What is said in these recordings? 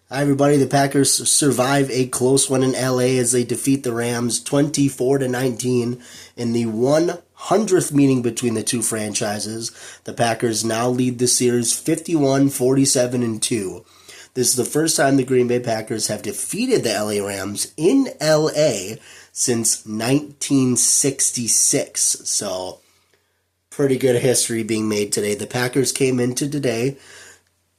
Hi, everybody. The Packers survive a close one in LA as they defeat the Rams 24-19 in the 100th meeting between the two franchises. The Packers now lead the series 51-47-2. This is the first time the Green Bay Packers have defeated the LA Rams in LA since 1966. So, pretty good history being made today. The Packers came into today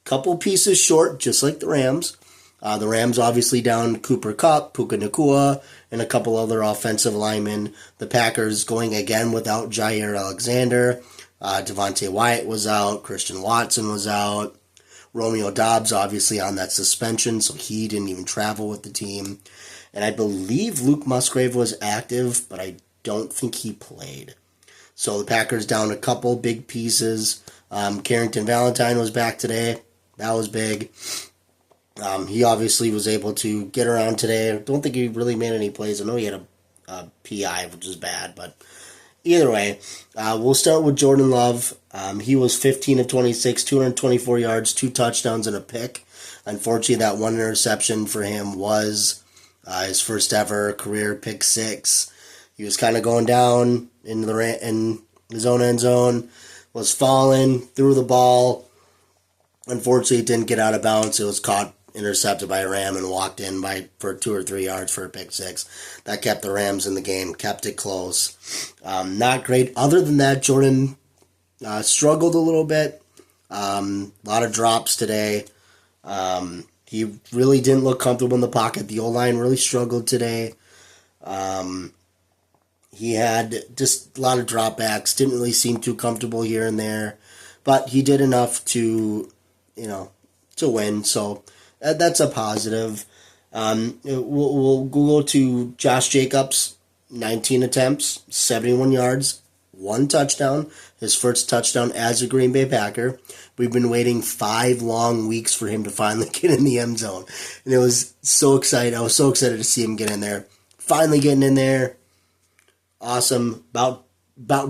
couple pieces short, just like the Rams. The Rams obviously down Cooper Kupp, Puka Nacua, and a couple other offensive linemen. The Packers going again without Jair Alexander. Devontae Wyatt was out. Christian Watson was out. Romeo Doubs obviously on that suspension, so he didn't even travel with the team. And I believe Luke Musgrave was active, but I don't think he played. So the Packers down a couple big pieces. Carrington Valentine was back today. That was big. He obviously was able to get around today. I don't think he really made any plays. I know he had a PI, which is bad, but either way, we'll start with Jordan Love. He was 15 of 26, 224 yards, 2 touchdowns, and a pick. Unfortunately, that one interception for him was his first ever career pick six. He was kind of going down in his own end zone, was falling, threw the ball. Unfortunately, it didn't get out of bounds. It was caught, intercepted by a Ram, and walked in for 2 or 3 yards for a pick six. That kept the Rams in the game, kept it close. Not great. Other than that, Jordan struggled a little bit. A lot of drops today. He really didn't look comfortable in the pocket. The O-line really struggled today. He had just a lot of dropbacks. Didn't really seem too comfortable here and there. But he did enough to win. So that's a positive. We'll go to Josh Jacobs, 19 attempts, 71 yards, 1 touchdown. His first touchdown as a Green Bay Packer. We've been waiting 5 long weeks for him to finally get in the end zone. And it was so exciting. I was so excited to see him get in there. Finally getting in there. Awesome. About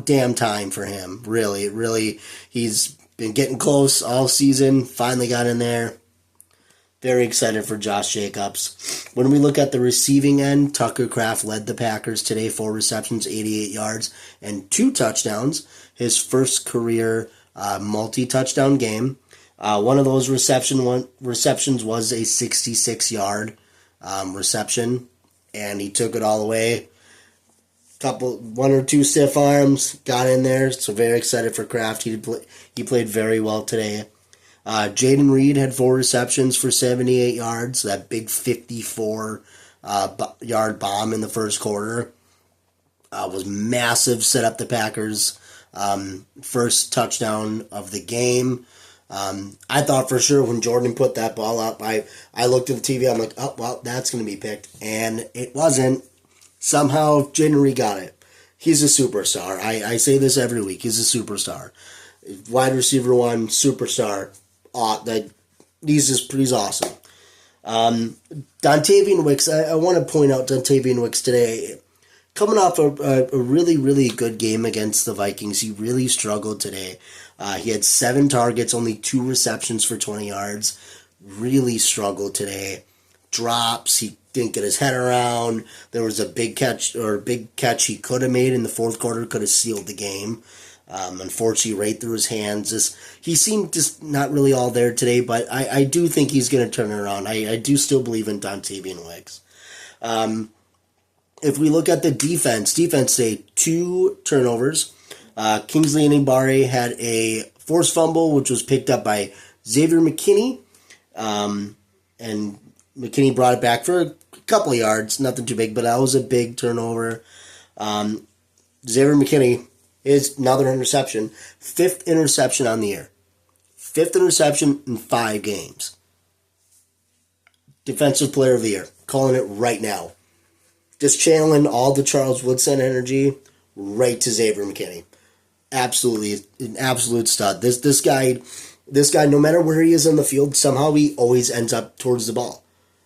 damn time for him. Really. He's been getting close all season. Finally got in there. Very excited for Josh Jacobs. When we look at the receiving end, Tucker Kraft led the Packers today, 4 receptions, 88 yards, and 2 touchdowns. His first career multi-touchdown game. One of those receptions was a 66-yard reception, and he took it all away. 1 or 2 stiff arms, got in there, so very excited for Kraft. He played very well today. Jaden Reed had 4 receptions for 78 yards, that big 54-yard bomb in the first quarter was massive, set up the Packers' first touchdown of the game. I thought for sure when Jordan put that ball up, I looked at the TV, I'm like, oh, well, that's going to be picked, and it wasn't. Somehow, Jaden Reed got it. He's a superstar. I say this every week. He's a superstar. Wide receiver 1, superstar. He's awesome. Dontavian Wicks, I want to point out Dontavian Wicks today. Coming off a really, really good game against the Vikings. He really struggled today. He had 7 targets, only 2 receptions for 20 yards. Really struggled today. Drops, he didn't get his head around. There was a big catch he could have made in the fourth quarter, could have sealed the game. Unfortunately, right through his hands. He seemed just not really all there today, but I do think he's going to turn it around. I do still believe in Dontavian Wicks. If we look at the defense say 2 turnovers. Kingsley Enagbare had a forced fumble, which was picked up by Xavier McKinney. And McKinney brought it back for a couple of yards, nothing too big, but that was a big turnover. Xavier McKinney is another interception. 5th interception on the year. 5th interception in 5 games. Defensive Player of the Year. Calling it right now. Just channeling all the Charles Woodson energy right to Xavier McKinney. Absolutely, an absolute stud. This guy, no matter where he is on the field, somehow he always ends up towards the ball.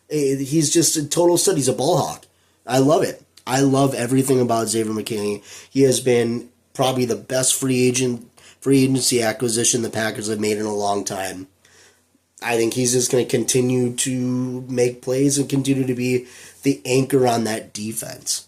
He's just a total stud. He's a ball hawk. I love it. I love everything about Xavier McKinney. He has been probably the best free agency acquisition the Packers have made in a long time. I think he's just going to continue to make plays and continue to be the anchor on that defense.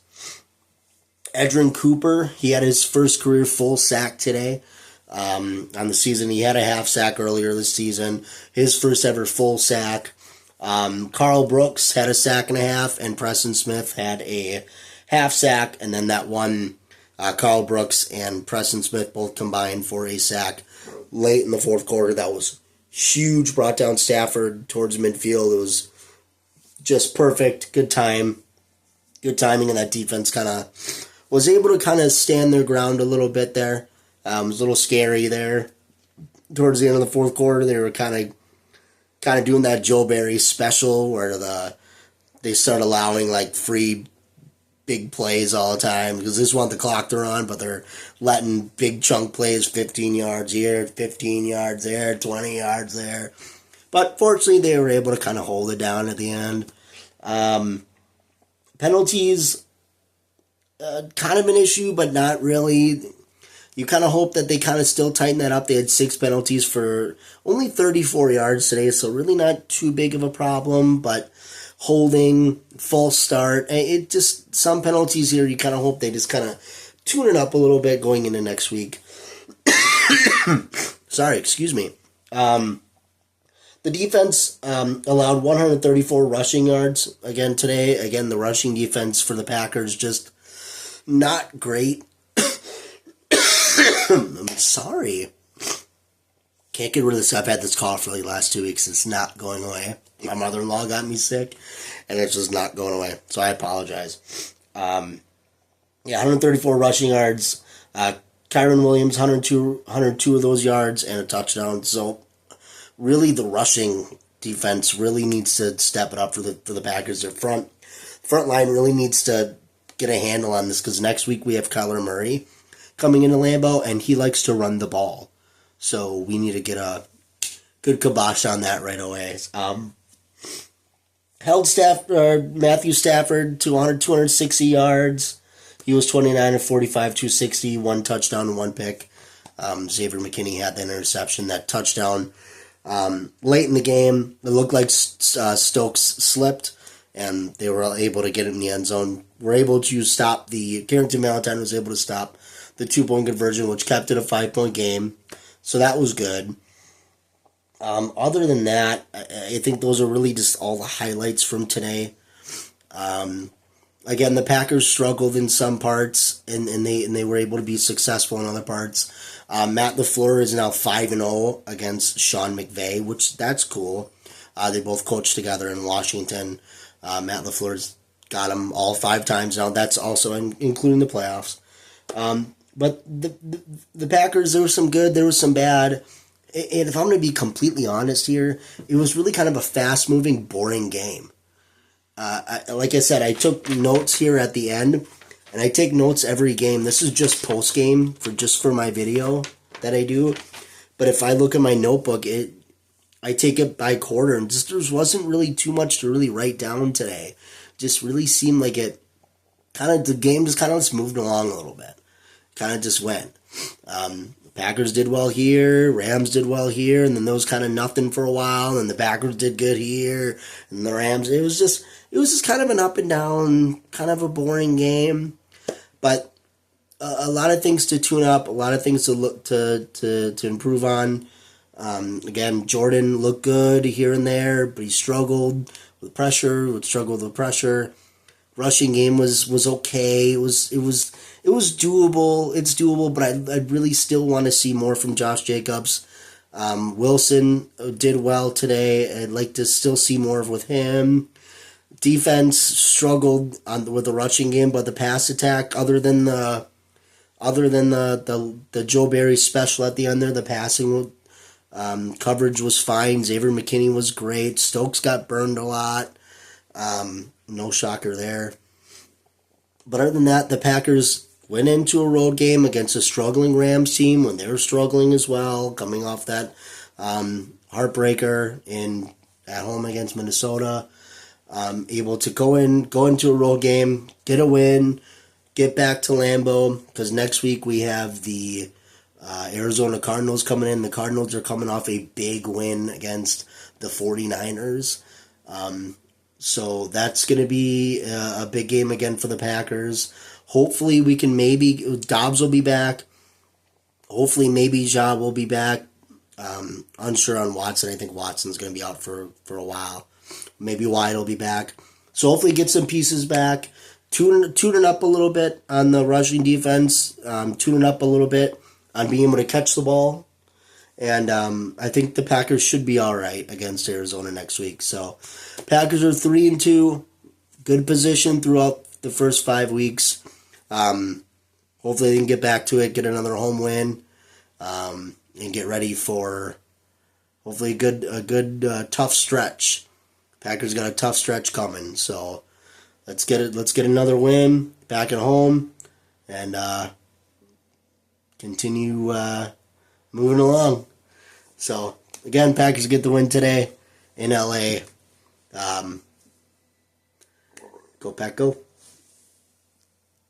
Edgerrin Cooper, he had his first career full sack today on the season. He had a half sack earlier this season. His first ever full sack. Carl Brooks had a sack and a half, and Preston Smith had a half sack, and then that one, Carl Brooks and Preston Smith both combined for a sack late in the fourth quarter. That was huge. Brought down Stafford towards midfield. It was just perfect. Good timing, and that defense kind of was able to kind of stand their ground a little bit there. It was a little scary there. Towards the end of the fourth quarter, they were kind of doing that Joe Barry special where they start allowing like free big plays all the time because they just want the clock to run, but they're letting big chunk plays, 15 yards here, 15 yards there, 20 yards there. But fortunately, they were able to kind of hold it down at the end. Penalties, kind of an issue, but not really. You kind of hope that they kind of still tighten that up. They had 6 penalties for only 34 yards today, so really not too big of a problem, but holding, false start, it just, some penalties here, you kind of hope they just kind of tune it up a little bit going into next week. Sorry, excuse me. The defense allowed 134 rushing yards again today. Again, the rushing defense for the Packers just not great. I'm sorry. Can't get rid of this. I've had this cough for the last 2 weeks. It's not going away. My mother-in-law got me sick, and it's just not going away. So I apologize. 134 rushing yards. Kyron Williams, 102 of those yards and a touchdown. So really, the rushing defense really needs to step it up for the Packers. Their front line really needs to get a handle on this because next week we have Kyler Murray coming into Lambeau, and he likes to run the ball. So we need to get a good kibosh on that right away. Held Matthew Stafford to 260 yards. He was 29 of 45, 260, 1 touchdown and 1 pick. Xavier McKinney had that interception, that touchdown. Late in the game, it looked like Stokes slipped, and they were able to get it in the end zone. Were able to stop Carrington Valentine was able to stop the 2-point conversion, which kept it a 5-point game. So that was good. Other than that, I think those are really just all the highlights from today. Again, the Packers struggled in some parts, and they were able to be successful in other parts. Matt LaFleur is now 5-0 against Sean McVay, which that's cool. They both coached together in Washington. Matt LaFleur's got them all 5 times now. That's also including the playoffs. But the Packers, there was some good, there was some bad. And if I'm going to be completely honest here, it was really kind of a fast-moving, boring game. Like I said, I took notes here at the end, and I take notes every game. This is just post-game for my video that I do. But if I look at my notebook, I take it by quarter, and just there wasn't really too much to really write down today. Just really seemed like the game just kind of just moved along a little bit. Kind of just went. Packers did well here, Rams did well here, and then those kind of nothing for a while, and the Packers did good here, and the Rams, it was just kind of an up and down, kind of a boring game, but a lot of things to tune up, a lot of things to look to improve on. Again, Jordan looked good here and there, but he struggled with pressure. Rushing game was okay. It was doable. It's doable, but I'd really still want to see more from Josh Jacobs. Wilson did well today. I'd like to still see more with him. Defense struggled with the rushing game, but the pass attack, other than the Joe Barry special at the end there, the passing coverage was fine. Xavier McKinney was great. Stokes got burned a lot. No shocker there. But other than that, the Packers went into a road game against a struggling Rams team when they were struggling as well, coming off that heartbreaker at home against Minnesota. Able to go into a road game, get a win, get back to Lambeau, because next week we have the Arizona Cardinals coming in. The Cardinals are coming off a big win against the 49ers. So that's going to be a big game again for the Packers. Hopefully we can Dobbs will be back. Hopefully maybe Ja will be back. Unsure on Watson. I think Watson's going to be out for a while. Maybe White will be back. So hopefully get some pieces back. Tuning up a little bit on the rushing defense. Tuning up a little bit on being able to catch the ball. And I think the Packers should be all right against Arizona next week. So Packers are 3-2. Good position throughout the first 5 weeks. Hopefully they can get back to it, get another home win, and get ready for hopefully a good tough stretch. Packers got a tough stretch coming, so let's get another win back at home and continue moving along. So again, Packers get the win today in LA. Go Pack, go.